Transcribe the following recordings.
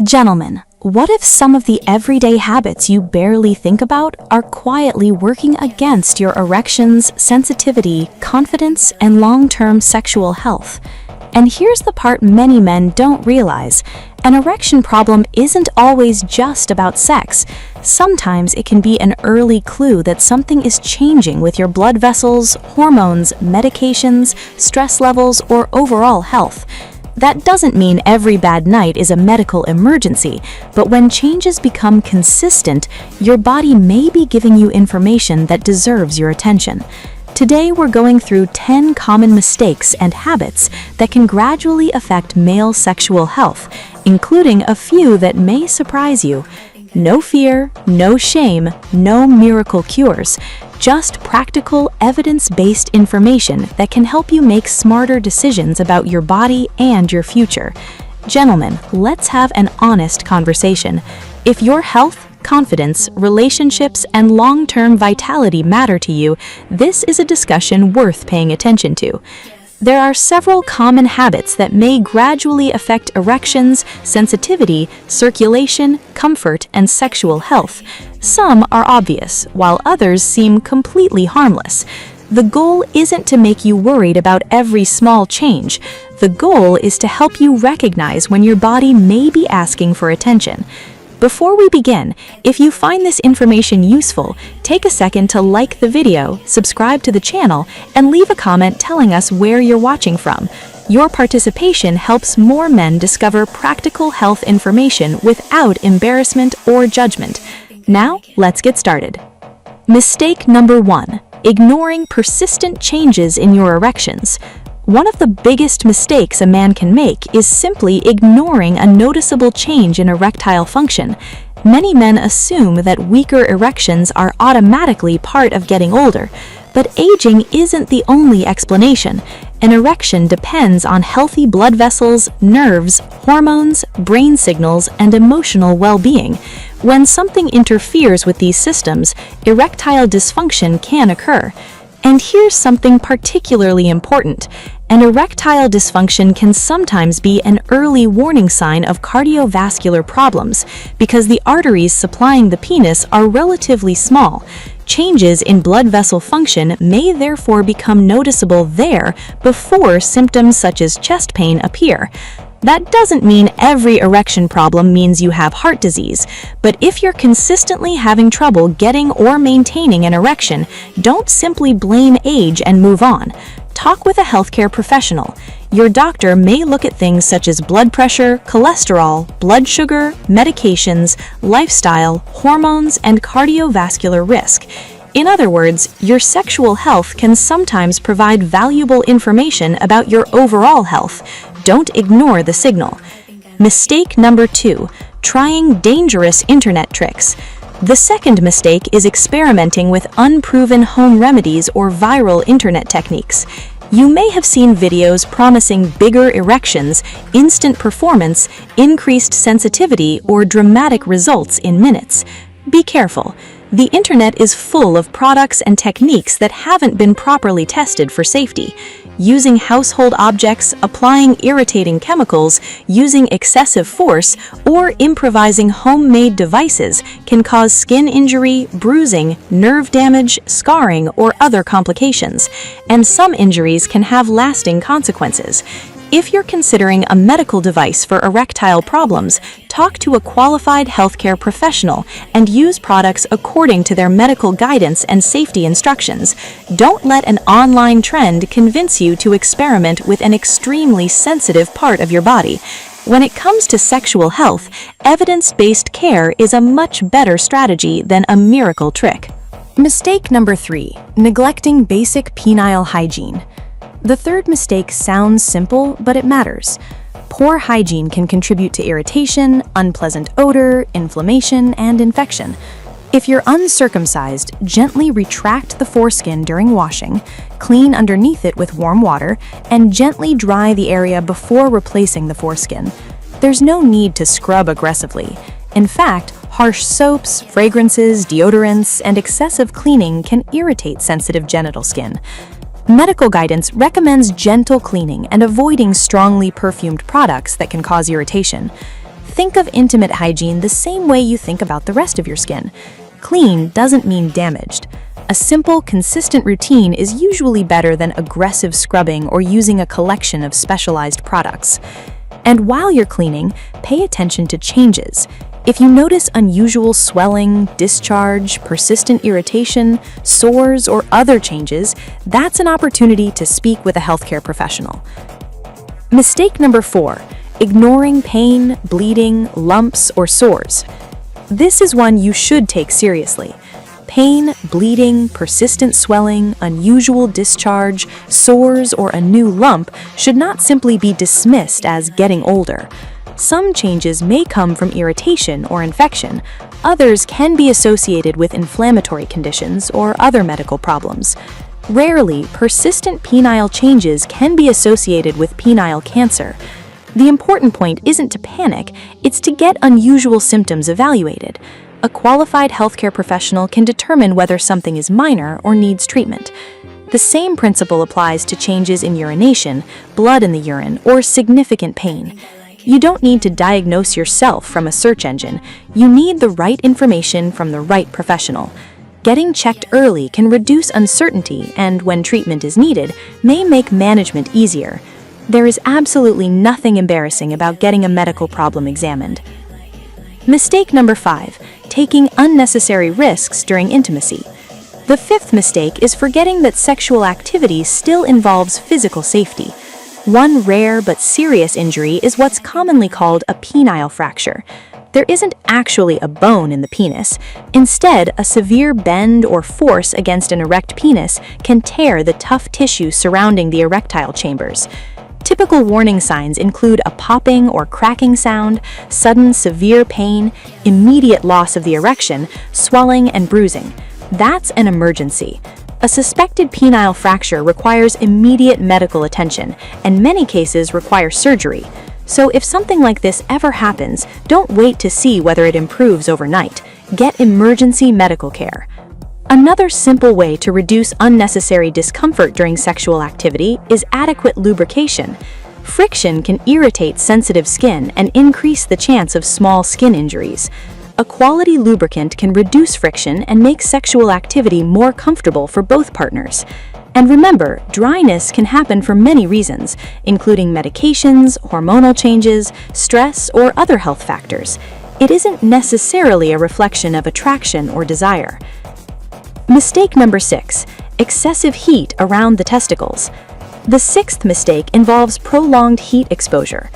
Gentlemen, what if some of the everyday habits you barely think about are quietly working against your erections, sensitivity, confidence, and long-term sexual health? And here's the part many men don't realize. An erection problem isn't always just about sex. Sometimes it can be an early clue that something is changing with your blood vessels, hormones, medications, stress levels, or overall health. That doesn't mean every bad night is a medical emergency, but when changes become consistent, your body may be giving you information that deserves your attention. Today, we're going through 10 common mistakes and habits that can gradually affect male sexual health, including a few that may surprise you. No fear, no shame, no miracle cures. Just practical, evidence-based information that can help you make smarter decisions about your body and your future. Gentlemen, let's have an honest conversation. If your health, confidence, relationships, and long-term vitality matter to you, this is a discussion worth paying attention to. There are several common habits that may gradually affect erections, sensitivity, circulation, comfort, and sexual health. Some are obvious, while others seem completely harmless. The goal isn't to make you worried about every small change. The goal is to help you recognize when your body may be asking for attention. Before we begin, if you find this information useful, take a second to like the video, subscribe to the channel, and leave a comment telling us where you're watching from. Your participation helps more men discover practical health information without embarrassment or judgment. Now, let's get started. Mistake number 1: ignoring persistent changes in your erections. One of the biggest mistakes a man can make is simply ignoring a noticeable change in erectile function. Many men assume that weaker erections are automatically part of getting older, but aging isn't the only explanation. An erection depends on healthy blood vessels, nerves, hormones, brain signals, and emotional well-being. When something interferes with these systems, erectile dysfunction can occur. And here's something particularly important. An erectile dysfunction can sometimes be an early warning sign of cardiovascular problems because the arteries supplying the penis are relatively small. Changes in blood vessel function may therefore become noticeable there before symptoms such as chest pain appear. That doesn't mean every erection problem means you have heart disease, but if you're consistently having trouble getting or maintaining an erection, don't simply blame age and move on. Talk with a healthcare professional. Your doctor may look at things such as blood pressure, cholesterol, blood sugar, medications, lifestyle, hormones, and cardiovascular risk. In other words, your sexual health can sometimes provide valuable information about your overall health. Don't ignore the signal. Mistake number 2: trying dangerous internet tricks. The second mistake is experimenting with unproven home remedies or viral internet techniques. You may have seen videos promising bigger erections, instant performance, increased sensitivity, or dramatic results in minutes. Be careful. The internet is full of products and techniques that haven't been properly tested for safety. Using household objects, applying irritating chemicals, using excessive force, or improvising homemade devices can cause skin injury, bruising, nerve damage, scarring, or other complications. And some injuries can have lasting consequences. If you're considering a medical device for erectile problems, talk to a qualified healthcare professional and use products according to their medical guidance and safety instructions. Don't let an online trend convince you to experiment with an extremely sensitive part of your body. When it comes to sexual health, evidence-based care is a much better strategy than a miracle trick. Mistake number 3: neglecting basic penile hygiene. The third mistake sounds simple, but it matters. Poor hygiene can contribute to irritation, unpleasant odor, inflammation, and infection. If you're uncircumcised, gently retract the foreskin during washing, clean underneath it with warm water, and gently dry the area before replacing the foreskin. There's no need to scrub aggressively. In fact, harsh soaps, fragrances, deodorants, and excessive cleaning can irritate sensitive genital skin. Medical guidance recommends gentle cleaning and avoiding strongly perfumed products that can cause irritation. Think of intimate hygiene the same way you think about the rest of your skin. Clean doesn't mean damaged. A simple, consistent routine is usually better than aggressive scrubbing or using a collection of specialized products. And while you're cleaning, pay attention to changes. If you notice unusual swelling, discharge, persistent irritation, sores, or other changes, that's an opportunity to speak with a healthcare professional. Mistake number 4, ignoring pain, bleeding, lumps, or sores. This is one you should take seriously. Pain, bleeding, persistent swelling, unusual discharge, sores, or a new lump should not simply be dismissed as getting older. Some changes may come from irritation or infection. Others can be associated with inflammatory conditions or other medical problems. Rarely, persistent penile changes can be associated with penile cancer. The important point isn't to panic, it's to get unusual symptoms evaluated. A qualified healthcare professional can determine whether something is minor or needs treatment. The same principle applies to changes in urination, blood in the urine, or significant pain. You don't need to diagnose yourself from a search engine. You need the right information from the right professional. Getting checked early can reduce uncertainty and, when treatment is needed, may make management easier. There is absolutely nothing embarrassing about getting a medical problem examined. Mistake number 5, taking unnecessary risks during intimacy. The 5th mistake is forgetting that sexual activity still involves physical safety. One rare but serious injury is what's commonly called a penile fracture. There isn't actually a bone in the penis. Instead, a severe bend or force against an erect penis can tear the tough tissue surrounding the erectile chambers. Typical warning signs include a popping or cracking sound, sudden severe pain, immediate loss of the erection, swelling, and bruising. That's an emergency. A suspected penile fracture requires immediate medical attention, and many cases require surgery. So if something like this ever happens, don't wait to see whether it improves overnight. Get emergency medical care. Another simple way to reduce unnecessary discomfort during sexual activity is adequate lubrication. Friction can irritate sensitive skin and increase the chance of small skin injuries. A quality lubricant can reduce friction and make sexual activity more comfortable for both partners. And remember, dryness can happen for many reasons, including medications, hormonal changes, stress, or other health factors. It isn't necessarily a reflection of attraction or desire. Mistake number 6, excessive heat around the testicles. The 6th mistake involves prolonged heat exposure.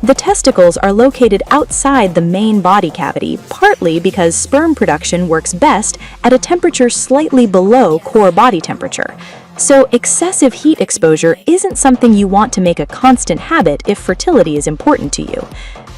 The testicles are located outside the main body cavity, partly because sperm production works best at a temperature slightly below core body temperature. So excessive heat exposure isn't something you want to make a constant habit if fertility is important to you.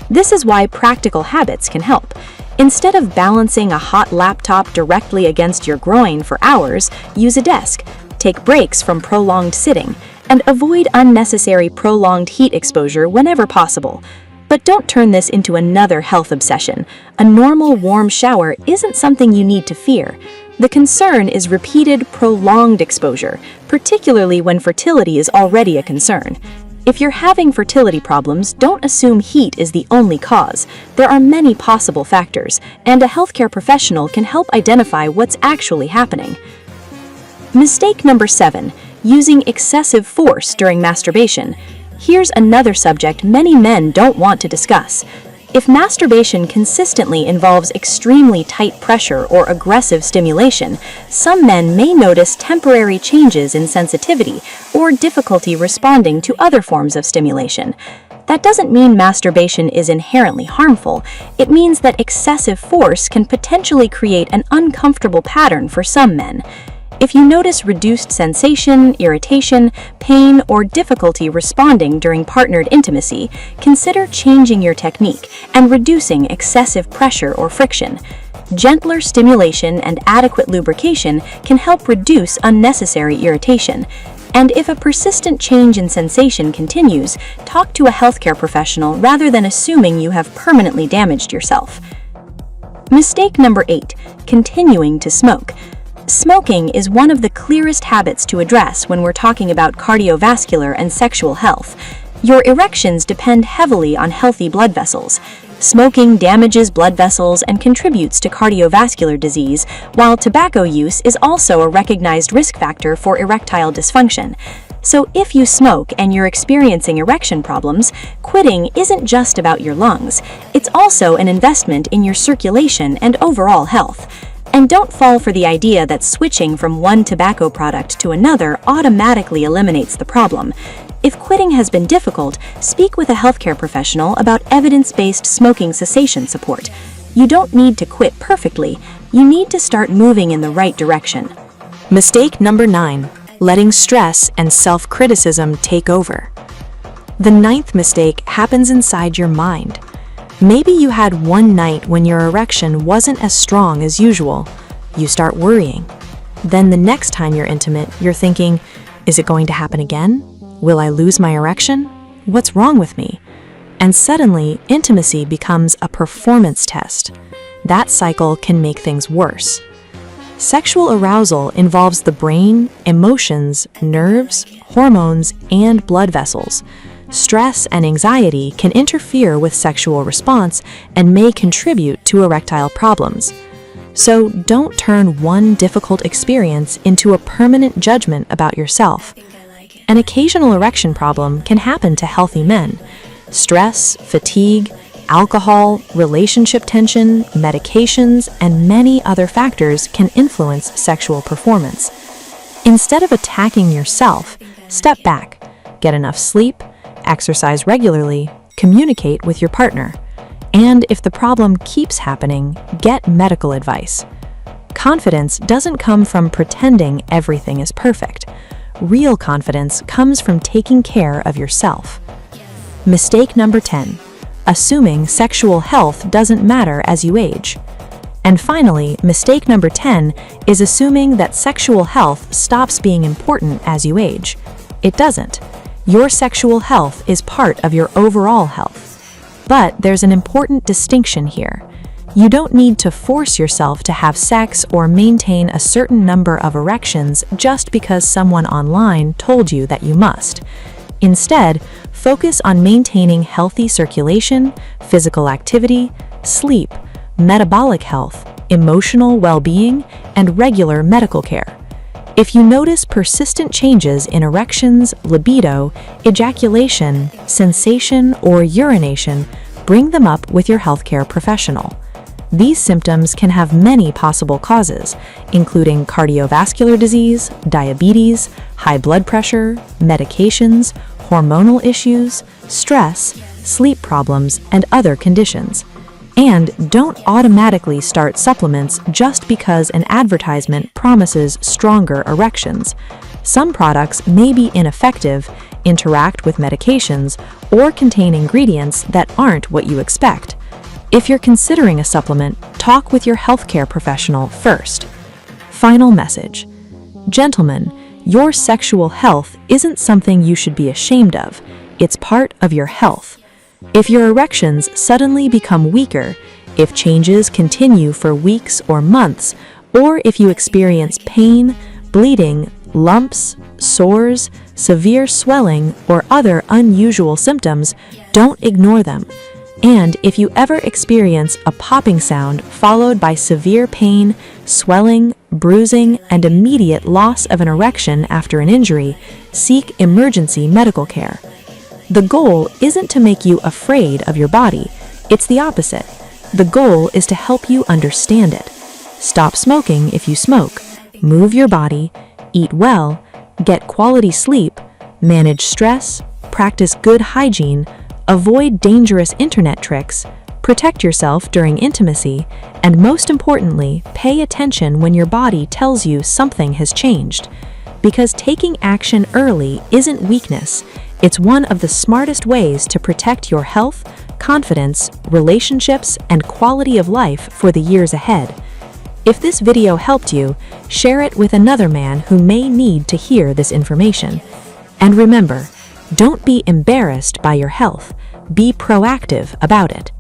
This is why practical habits can help. Instead of balancing a hot laptop directly against your groin for hours, use a desk. Take breaks from prolonged sitting, and avoid unnecessary prolonged heat exposure whenever possible. But don't turn this into another health obsession. A normal warm shower isn't something you need to fear. The concern is repeated, prolonged exposure, particularly when fertility is already a concern. If you're having fertility problems, don't assume heat is the only cause. There are many possible factors, and a healthcare professional can help identify what's actually happening. Mistake number 7, using excessive force during masturbation. Here's another subject many men don't want to discuss. If masturbation consistently involves extremely tight pressure or aggressive stimulation, some men may notice temporary changes in sensitivity or difficulty responding to other forms of stimulation. That doesn't mean masturbation is inherently harmful. It means that excessive force can potentially create an uncomfortable pattern for some men. If you notice reduced sensation, irritation, pain, or difficulty responding during partnered intimacy, consider changing your technique and reducing excessive pressure or friction. Gentler stimulation and adequate lubrication can help reduce unnecessary irritation. And if a persistent change in sensation continues, talk to a healthcare professional rather than assuming you have permanently damaged yourself. Mistake number 8, continuing to smoke. Smoking is one of the clearest habits to address when we're talking about cardiovascular and sexual health. Your erections depend heavily on healthy blood vessels. Smoking damages blood vessels and contributes to cardiovascular disease, while tobacco use is also a recognized risk factor for erectile dysfunction. So if you smoke and you're experiencing erection problems, quitting isn't just about your lungs. It's also an investment in your circulation and overall health. And don't fall for the idea that switching from one tobacco product to another automatically eliminates the problem. If quitting has been difficult, speak with a healthcare professional about evidence-based smoking cessation support. You don't need to quit perfectly. You need to start moving in the right direction. Mistake number 9. Letting stress and self-criticism take over. The 9th mistake happens inside your mind. Maybe you had one night when your erection wasn't as strong as usual. You start worrying. Then the next time you're intimate, you're thinking, is it going to happen again? Will I lose my erection? What's wrong with me? And suddenly, intimacy becomes a performance test. That cycle can make things worse. Sexual arousal involves the brain, emotions, nerves, hormones, and blood vessels. Stress and anxiety can interfere with sexual response and may contribute to erectile problems. So don't turn one difficult experience into a permanent judgment about yourself. An occasional erection problem can happen to healthy men. Stress, fatigue, alcohol, relationship tension, medications, and many other factors can influence sexual performance. Instead of attacking yourself, step back, get enough sleep, exercise regularly, communicate with your partner, and if the problem keeps happening, get medical advice. Confidence doesn't come from pretending everything is perfect. Real confidence comes from taking care of yourself. Mistake number 10. Assuming sexual health doesn't matter as you age. And finally, mistake number 10 is assuming that sexual health stops being important as you age. It doesn't. Your sexual health is part of your overall health. But there's an important distinction here. You don't need to force yourself to have sex or maintain a certain number of erections just because someone online told you that you must. Instead, focus on maintaining healthy circulation, physical activity, sleep, metabolic health, emotional well-being, and regular medical care. If you notice persistent changes in erections, libido, ejaculation, sensation, or urination, bring them up with your healthcare professional. These symptoms can have many possible causes, including cardiovascular disease, diabetes, high blood pressure, medications, hormonal issues, stress, sleep problems, and other conditions. And don't automatically start supplements just because an advertisement promises stronger erections. Some products may be ineffective, interact with medications, or contain ingredients that aren't what you expect. If you're considering a supplement, talk with your healthcare professional first. Final message. Gentlemen, your sexual health isn't something you should be ashamed of. It's part of your health. If your erections suddenly become weaker, if changes continue for weeks or months, or if you experience pain, bleeding, lumps, sores, severe swelling, or other unusual symptoms, don't ignore them. And if you ever experience a popping sound followed by severe pain, swelling, bruising, and immediate loss of an erection after an injury, seek emergency medical care. The goal isn't to make you afraid of your body. It's the opposite. The goal is to help you understand it. Stop smoking if you smoke. Move your body. Eat well. Get quality sleep. Manage stress. Practice good hygiene. Avoid dangerous internet tricks, protect yourself during intimacy, and most importantly, pay attention when your body tells you something has changed. Because taking action early isn't weakness, it's one of the smartest ways to protect your health, confidence, relationships, and quality of life for the years ahead. If this video helped you, share it with another man who may need to hear this information. And remember, don't be embarrassed by your health. Be proactive about it.